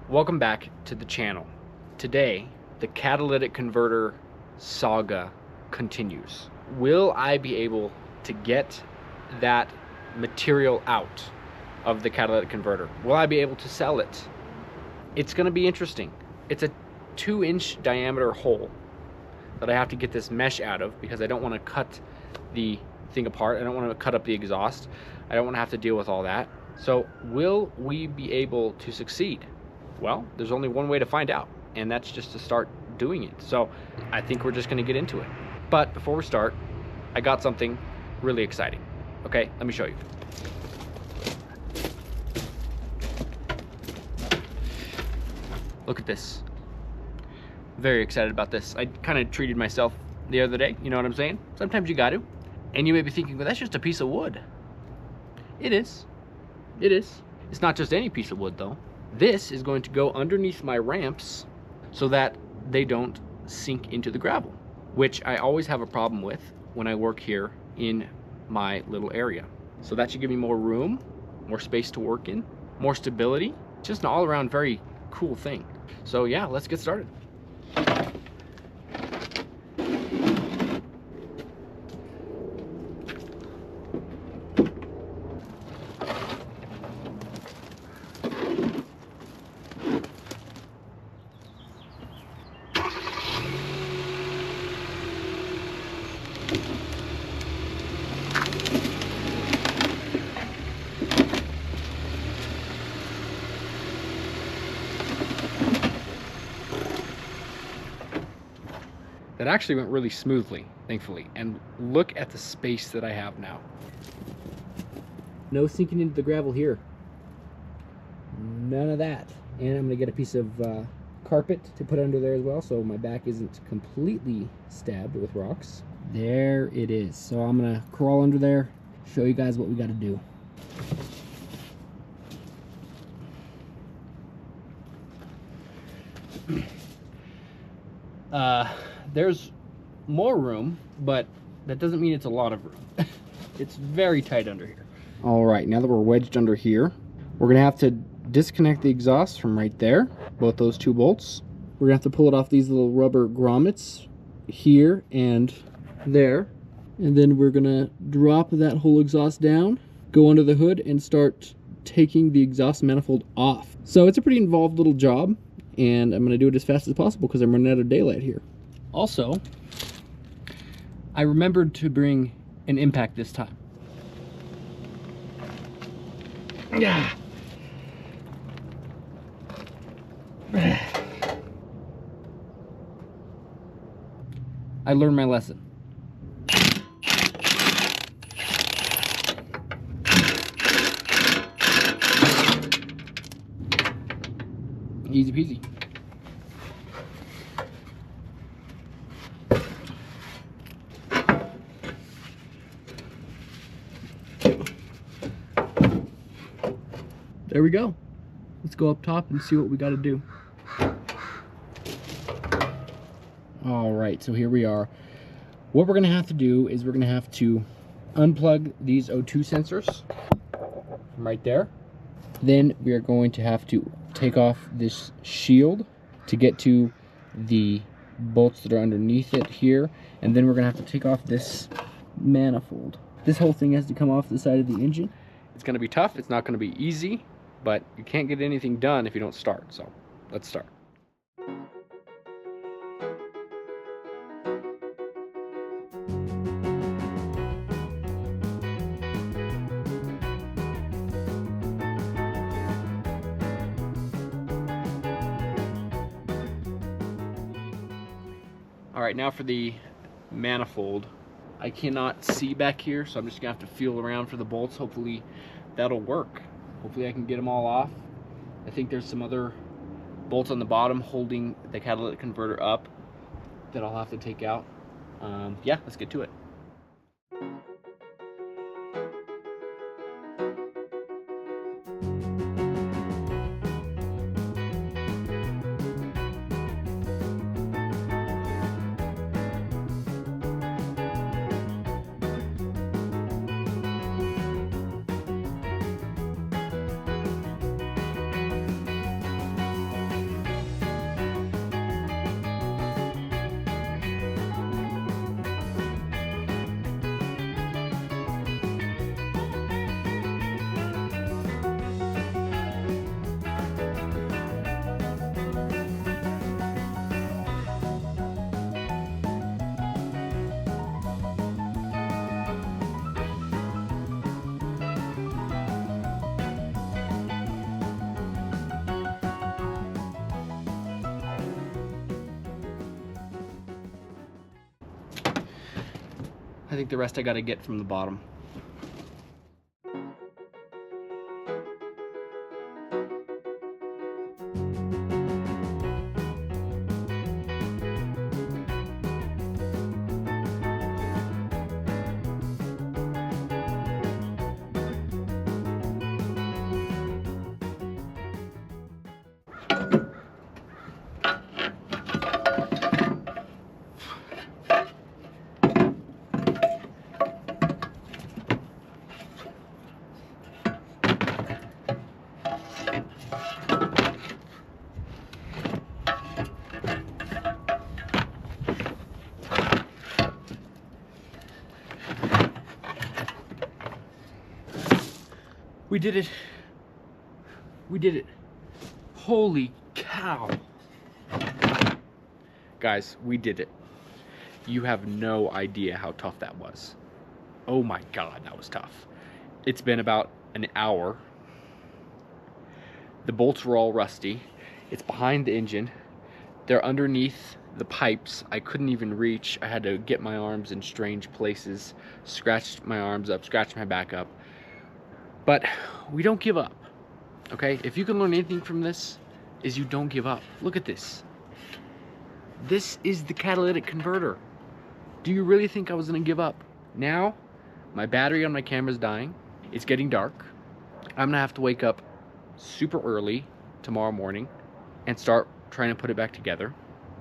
Welcome back to the channel. Today, the catalytic converter saga continues. Will I be able to get that material out of the catalytic converter? Will I be able to sell it? It's going to be interesting. It's a 2-inch diameter hole that I have to get this mesh out of because I don't want to cut the thing apart. I don't want to cut up the exhaust. I don't want to have to deal with all that. So will we be able to succeed? Well, there's only one way to find out, and that's just to start doing it. So I think we're just going to get into it. But before we start, I got something really exciting. Okay, let me show you. Look at this. Very excited about this. I kind of treated myself the other day, you know what I'm saying? Sometimes you got to. And you may be thinking, well, that's just a piece of wood. It is. It is. It's not just any piece of wood, though. This is going to go underneath my ramps so that they don't sink into the gravel, which I always have a problem with when I work here in my little area. So that should give me more room, more space to work in, more stability. It's just an all-around very cool thing. So yeah, let's get started. That actually went really smoothly, thankfully. And look at the space that I have now. No sinking into the gravel here. None of that. And I'm gonna get a piece of carpet to put under there as well, so my back isn't completely stabbed with rocks. There it is. So I'm gonna crawl under there, show you guys what we gotta do. There's more room, but that doesn't mean it's a lot of room. It's very tight under here. All right, now that we're wedged under here, we're gonna have to disconnect the exhaust from right there, both those two bolts. We're gonna have to pull it off these little rubber grommets here and there. And then we're gonna drop that whole exhaust down, go under the hood, and start taking the exhaust manifold off. So it's a pretty involved little job, and I'm gonna do it as fast as possible because I'm running out of daylight here. Also, I remembered to bring an impact this time. Yeah. I learned my lesson. Easy peasy. There we go. Let's go up top and see what we got to do. All right, so here we are. What we're going to have to do is we're going to have to unplug these O2 sensors from right there. Then we are going to have to take off this shield to get to the bolts that are underneath it here. And then we're going to have to take off this manifold. This whole thing has to come off the side of the engine. It's going to be tough. It's not going to be easy, but you can't get anything done if you don't start. So let's start. All right, now for the manifold. I cannot see back here, so I'm just gonna have to feel around for the bolts. Hopefully that'll work. Hopefully I can get them all off. I think there's some other bolts on the bottom holding the catalytic converter up that I'll have to take out. Yeah, let's get to it. I think the rest I gotta get from the bottom. We did it. We did it. Holy cow. Guys, we did it. You have no idea how tough that was. Oh my God, that was tough. It's been about an hour. The bolts were all rusty. It's behind the engine. They're underneath the pipes. I couldn't even reach. I had to get my arms in strange places, scratched my arms up, scratched my back up. But we don't give up, okay? If you can learn anything from this, is you don't give up. Look at this. This is the catalytic converter. Do you really think I was gonna give up? Now, my battery on my camera's dying. It's getting dark. I'm gonna have to wake up super early tomorrow morning and start trying to put it back together.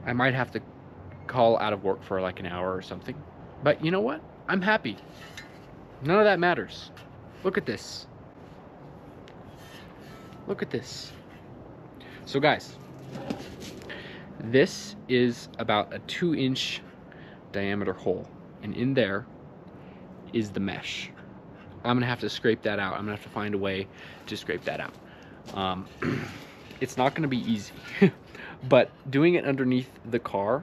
I might have to call out of work for like an hour or something. But you know what? I'm happy. None of that matters. Look at this. Look at this. So guys, this is about a 2-inch diameter hole, and in there is the mesh. I'm gonna have to scrape that out. I'm gonna have to find a way to scrape that out. It's not gonna be easy, but doing it underneath the car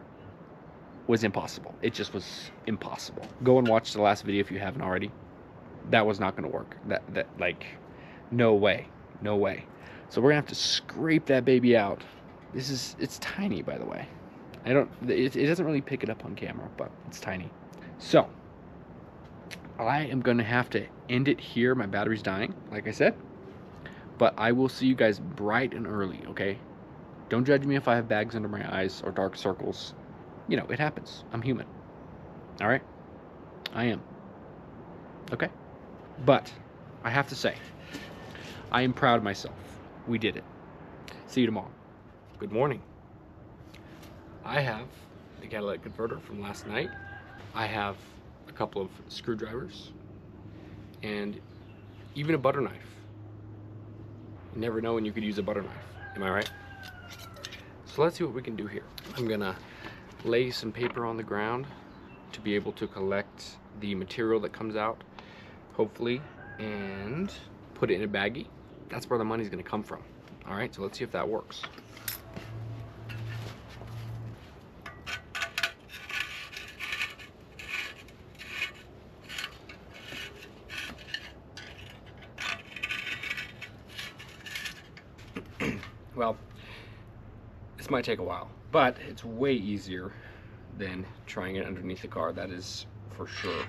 was impossible. It just was impossible. Go and watch the last video if you haven't already. That was not gonna work. That like, no way, no way. So we're gonna have to scrape that baby out. It's tiny, by the way. It doesn't really pick it up on camera, but it's tiny. So I am gonna have to end it here. My battery's dying, like I said. But I will see you guys bright and early, okay? Don't judge me if I have bags under my eyes or dark circles. You know, it happens. I'm human. All right? I am. Okay? But I have to say, I am proud of myself. We did it. See you tomorrow. Good morning. I have the catalytic converter from last night. I have a couple of screwdrivers and even a butter knife. You never know when you could use a butter knife. Am I right? So let's see what we can do here. I'm gonna lay some paper on the ground to be able to collect the material that comes out, hopefully, and put it in a baggie. That's where the money's gonna come from. All right, so let's see if that works. Well, this might take a while, but it's way easier than trying it underneath the car, that is for sure.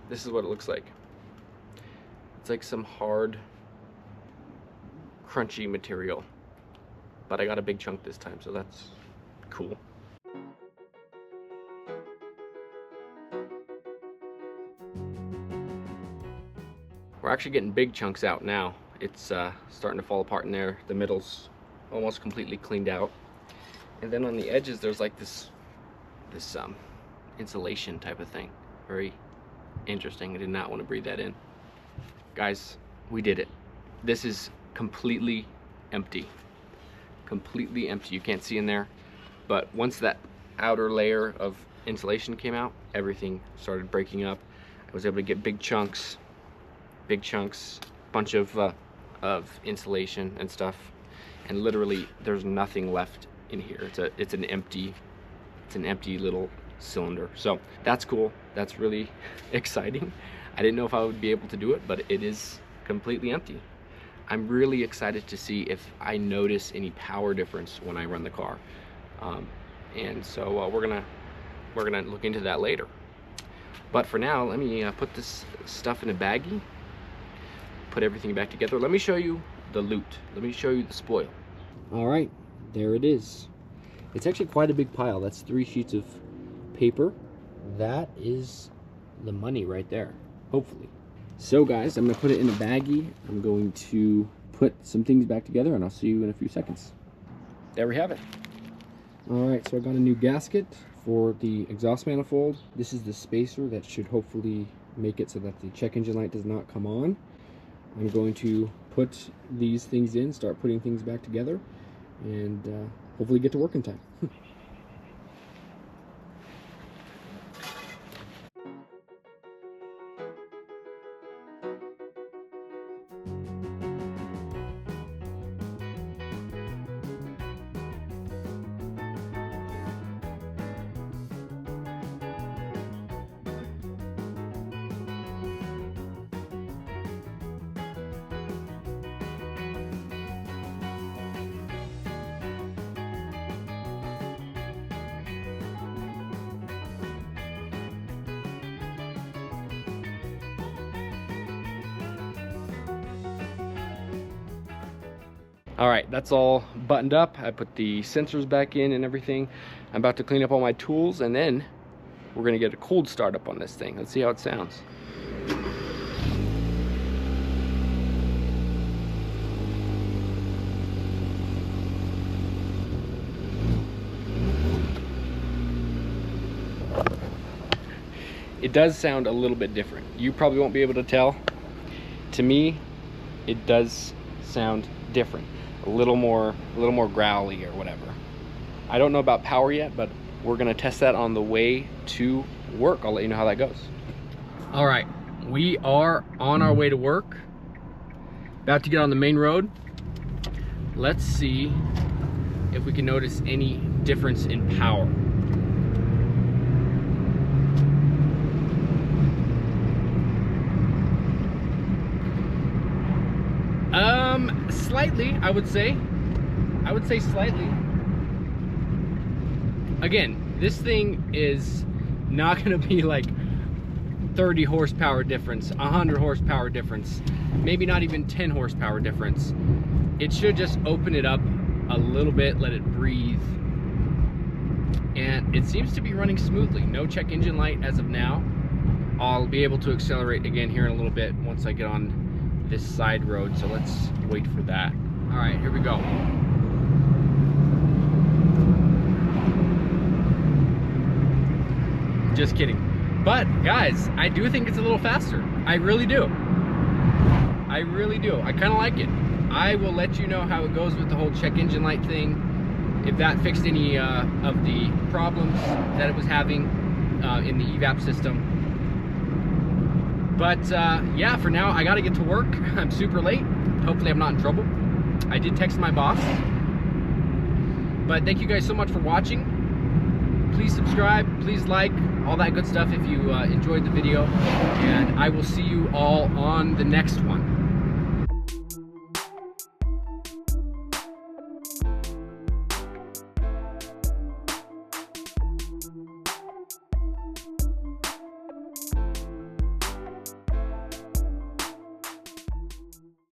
This is what it looks like. It's like some hard, crunchy material. But I got a big chunk this time, so that's cool. We're actually getting big chunks out now. It's starting to fall apart in there. The middle's almost completely cleaned out. And then on the edges, there's like this insulation type of thing. Very interesting. I did not want to breathe that in. Guys, we did it. This is completely empty. Completely empty. You can't see in there. But once that outer layer of insulation came out, everything started breaking up. I was able to get big chunks, bunch of insulation and stuff, and literally there's nothing left in here. It's an empty little cylinder. So that's cool. That's really exciting. I didn't know if I would be able to do it, but it is completely empty. I'm really excited to see if I notice any power difference when I run the car, and so we're gonna look into that later. But for now, let me put this stuff in a baggie, put everything back together. Let me show you the loot. Let me show you the spoil. All right, there it is. It's actually quite a big pile. That's 3 sheets of paper. That is the money right there, hopefully. So guys, I'm gonna put it in a baggie. I'm going to put some things back together, and I'll see you in a few seconds. There we have it. All right, so I got a new gasket for the exhaust manifold. This is the spacer that should hopefully make it so that the check engine light does not come on. I'm going to put these things in, start putting things back together, and hopefully get to work in time. All right, that's all buttoned up. I put the sensors back in and everything. I'm about to clean up all my tools, and then we're gonna get a cold start up on this thing. Let's see how it sounds. It does sound a little bit different. You probably won't be able to tell. To me, it does sound different. A little more growly or whatever. I don't know about power yet, but we're gonna test that on the way to work. I'll let you know how that goes. All right, we are on our way to work. About to get on the main road. Let's see if we can notice any difference in power. Slightly, I would say slightly. Again, this thing is not gonna be like 30 horsepower difference, 100 horsepower difference, maybe not even 10 horsepower difference. It should just open it up a little bit, let it breathe, and it seems to be running smoothly. No check engine light as of now. I'll be able to accelerate again here in a little bit once I get on this side road, so let's wait for that. All right, here we go. Just kidding. But guys, I do think it's a little faster. I really do. I really do. I kind of like it. I will let you know how it goes with the whole check engine light thing, if that fixed any of the problems that it was having in the evap system. But yeah, for now, I gotta get to work. I'm super late. Hopefully I'm not in trouble. I did text my boss. But thank you guys so much for watching. Please subscribe, please like, all that good stuff if you enjoyed the video. And I will see you all on the next one.